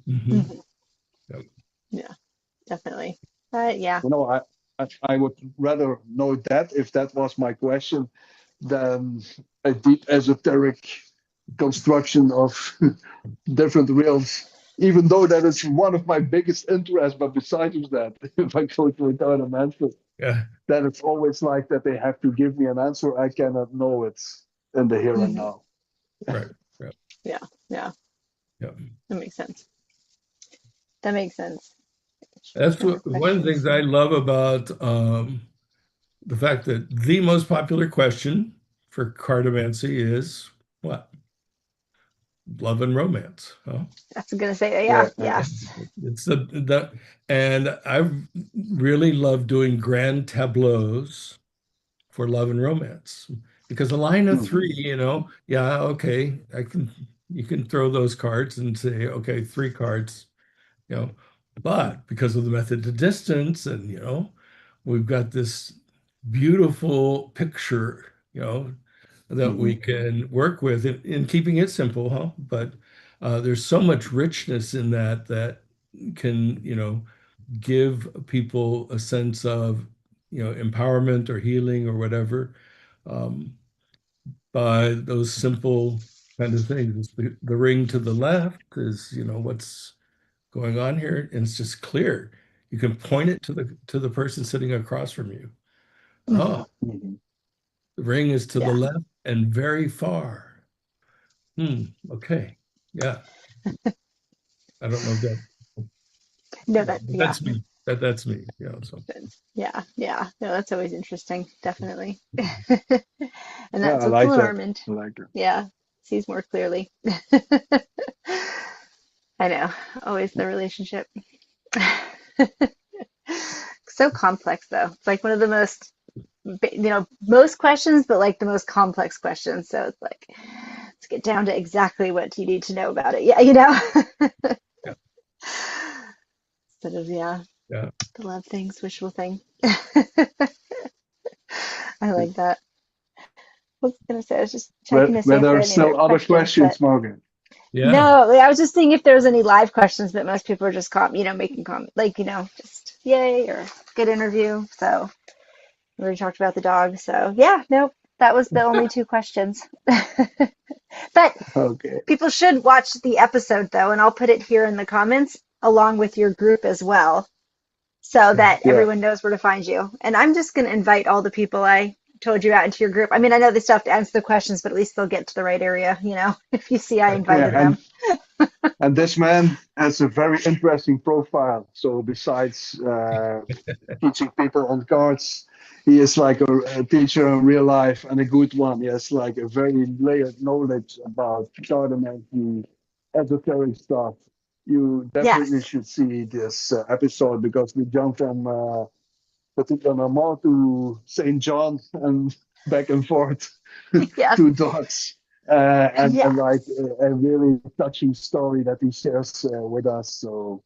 Mm-hmm. Mm-hmm. Yep. Yeah, definitely. Yeah. I would rather know that, if that was my question, than a deep esoteric construction of different realms. Even though that is one of my biggest interests, but besides that, if I go to a Tarot de Marseille, Yeah. then it's always like that they have to give me an answer. I cannot know it in the here and Mm-hmm. now. Right. Yeah. Yeah. Yeah. Yeah. That makes sense. That makes sense. That's More one of the questions. things I love about the fact that the most popular question for cartomancy is what? Love and romance. Huh? That's gonna say, yeah, Yeah, yeah. It's and I really love doing grand tableaus for love and romance, because a line of three, yeah, okay, you can throw those cards and say, okay, 3 cards, but because of the method to distance, and we've got this beautiful picture, that we can work with in keeping it simple, huh? But there's so much richness in that can, give people a sense of, empowerment or healing or whatever, um, by those simple kind of things. The ring to the left is, what's going on here, and it's just clear. You can point it to the person sitting across from you. Mm-hmm. Oh, the ring is to the Yeah. left and very far. Okay. Yeah. I don't know if that, No, that, but yeah. that's me. That's me. So Yeah. Yeah. No, that's always interesting. Definitely. And yeah, that's I what like that. Lenormand, I like that. yeah, sees more clearly. I know. Always the relationship. So complex though. It's like one of the most, most questions, but like the most complex questions. So it's like, let's get down to exactly what do you need to know about it. Yeah, yeah, Instead of, yeah, yeah. the love things, wishful thing. I like that. What was I gonna say? I was just checking to see Were if there there are any other still other questions, but questions, Morgan? Yeah. no, I was just seeing if there was any live questions, but most people are just making comment, like, just yay or good interview. So we already talked about the dog. So yeah, nope, that was the only 2 questions. But Okay. people should watch the episode though, and I'll put it here in the comments along with your group as well, so that Yeah. everyone knows where to find you. And I'm just going to invite all the people I told you out into your group. I mean, I know they still have to answer the questions, but at least they'll get to the right area, if you see I Yeah, invited them. and this man has a very interesting profile. So besides teaching people on cards, he is like a teacher in real life and a good one. He has like a very layered knowledge about cartomancy, esoteric stuff. You definitely Yes. should see this episode because we jump from Lenormand to St. John and back and forth Yes. to dogs. And like Yes. a really touching story that he shares with us. So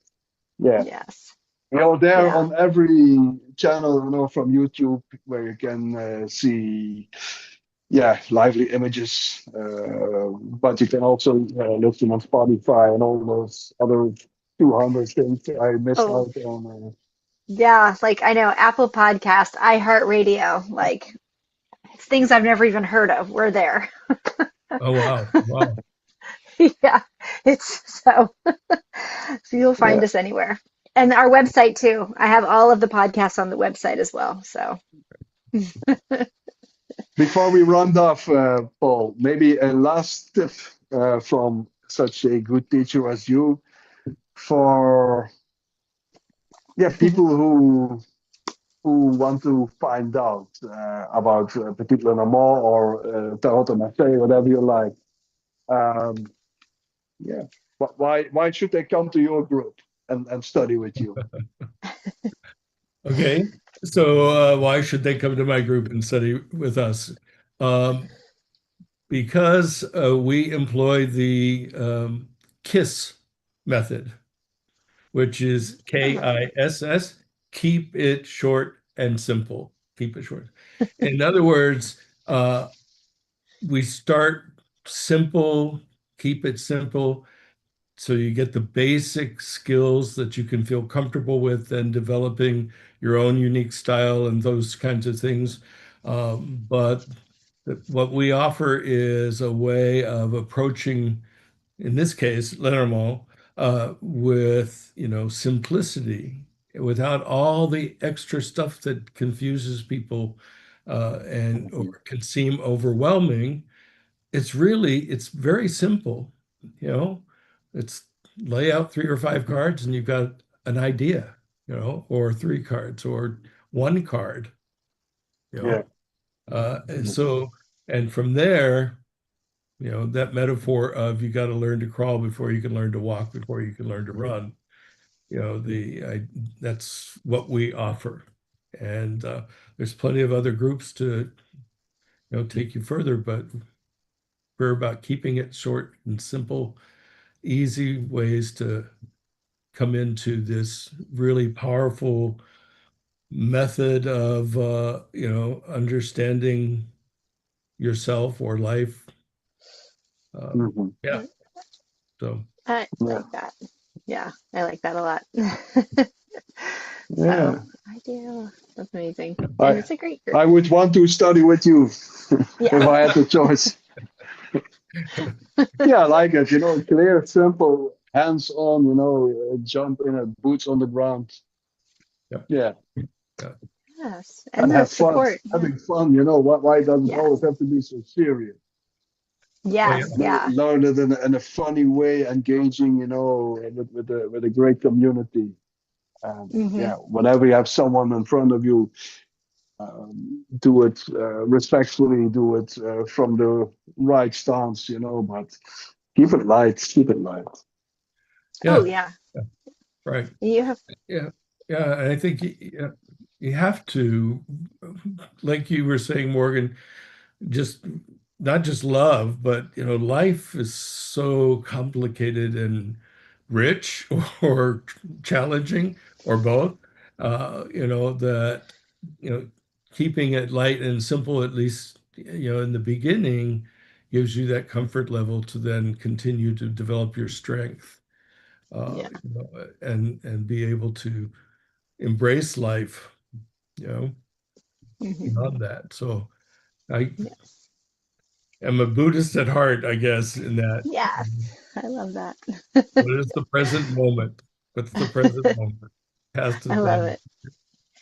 yeah, Yes. there Yeah. on every channel, from YouTube, where you can see, lively images. But you can also listen on Spotify and all those other 200 things I missed Oh, out on. yeah. Like I know Apple Podcast, iHeartRadio, like it's things I've never even heard of. We're there. Oh, wow. Wow. Yeah. It's so so you'll find Yeah. us anywhere. And our website too. I have all of the podcasts on the website as well. So Before we round off, Paul, maybe a last tip from such a good teacher as you for people who want to find out about Petit Lenormand or Tarot de Marseille, whatever you like. Um, yeah, why should they come to your group and study with you? Okay. So why should they come to my group and study with us? Um, because we employ the KISS method, which is oh, KISS, keep it short and simple. Keep it short. In other words, we start simple, keep it simple, so you get the basic skills that you can feel comfortable with and developing your own unique style and those kinds of things. But what we offer is a way of approaching, in this case, Lenormand, with simplicity, without all the extra stuff that confuses people and or can seem overwhelming. It's very simple, you know. It's lay out 3 or 5 cards and you've got an idea, or 3 cards or 1 card, you Yeah. know. And from there, that metaphor of you got to learn to crawl before you can learn to walk, before you can learn to run. That's what we offer. And there's plenty of other groups to, take you further, but we're about keeping it short and simple, easy ways to come into this really powerful method of, understanding yourself or life. Mhm. Yeah. So, I Yeah. like that. Yeah, I like that a lot. So Yeah. I do. That's amazing. And I it's a great group. I would want to study with you if Yeah. I had the choice. Yeah, I like it. Clear, simple, hands-on. Jump in it, boots on the ground. yeah. Yeah, Yeah. Yes. and And the have fun. support. Yeah. Having fun. Why does it Yes. always have to be so serious? Oh, yeah. Yes. Yeah. Learn it in a funny way, engaging. With a great community. Hmm. Yeah, whenever you have someone in front of you, do it respectfully. Do it from the right stance. But keep it light. Keep it light. Oh, Yeah. yeah. Yeah. Right. You have. Yeah. Yeah. And I think you have to, like you were saying, Morgan, just not just love, but life is so complicated and rich or challenging or both. That keeping it light and simple, at least in the beginning, gives you that comfort level to then continue to develop your strength, Yeah. and be able to embrace life, you know, Hmm. beyond that. So I Yes. am a Buddhist at heart, I guess, in that. Yes. I love that. What is the present moment? What's the present moment? Past I is love done. it.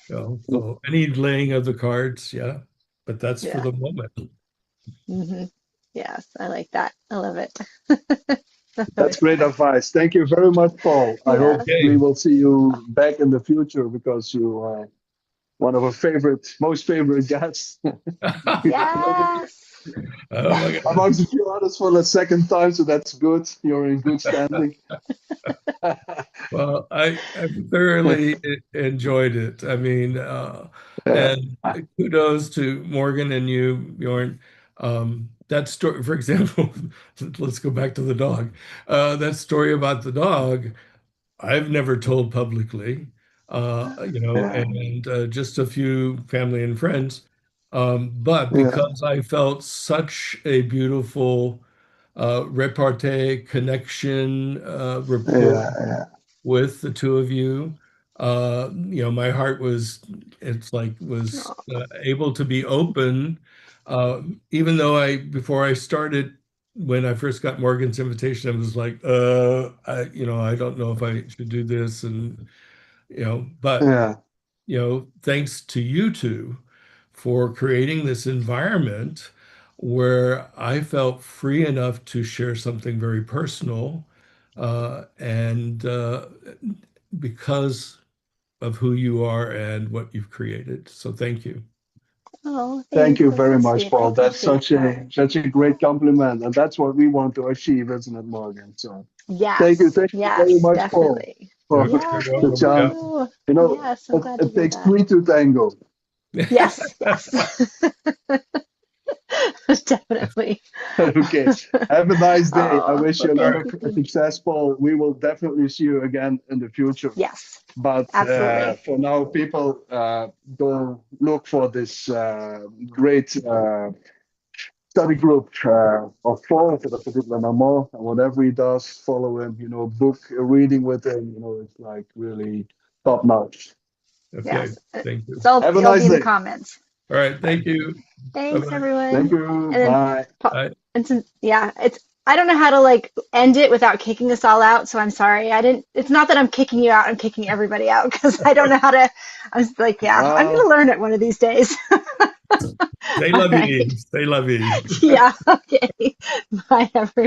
So any laying of the cards, yeah, but that's for Yeah. the moment. Hmm. Yes. I like that. I love it. That's great advice. Thank you very much, Paul. I hope Yes. we Okay. will see you back in the future because one of our most favorite guests. Yes. Oh my God. Amongst a few others for the second time, so that's good. You're in good standing. Well, I thoroughly enjoyed it. I mean, and kudos to Morgan and you, Bjorn. That story, for example, let's go back to the dog. That story about the dog, I've never told publicly, Yeah, and just a few family and friends. But yeah, because I felt such a beautiful repartee, connection, rapport yeah, with the two of you. My heart was able to be open, even though before I started, when I first got Morgan's invitation, I was like, I don't know if I should do this, and but yeah. thanks to you two for creating this environment where I felt free enough to share something very personal, and because of who you are and what you've created. So thank you. Oh, Thank thanks. you That's very so much, sweet. I Paul. That's appreciate that. such a great compliment, and that's what we want to achieve, isn't it, Morgan? So Yes. thank you very Yes, much, Paul, definitely. for You're Yes, the thank welcome. Yeah. chance. you. You know, Yes, I'm glad to it hear takes that. three to tango. Yes, yes. Definitely. Okay. Have a nice day. I Oh, wish well, you a All lot thank right. of you. Thank you. success, Paul. We will definitely see you again in the future. Yes, But absolutely. for now, people go look for this great study group of Paul, for the particular Lenormand, and whatever he does, follow him. Book reading with him. It's like really top notch. Okay. Yes. Thank you. Have a It'll nice be in the day. comments. All right. Thank you. Thanks, Bye-bye. Thank everyone. you. And then, Bye. Bye. and since, yeah, I don't know how to like end it without kicking us all out, so I'm sorry. It's not that I'm kicking you out, I'm kicking everybody out because I don't know how to. I was like, yeah, I'm Well. gonna learn it one of these days. Stay All lovey. right. Stay lovey. Yeah, okay. Bye, everyone.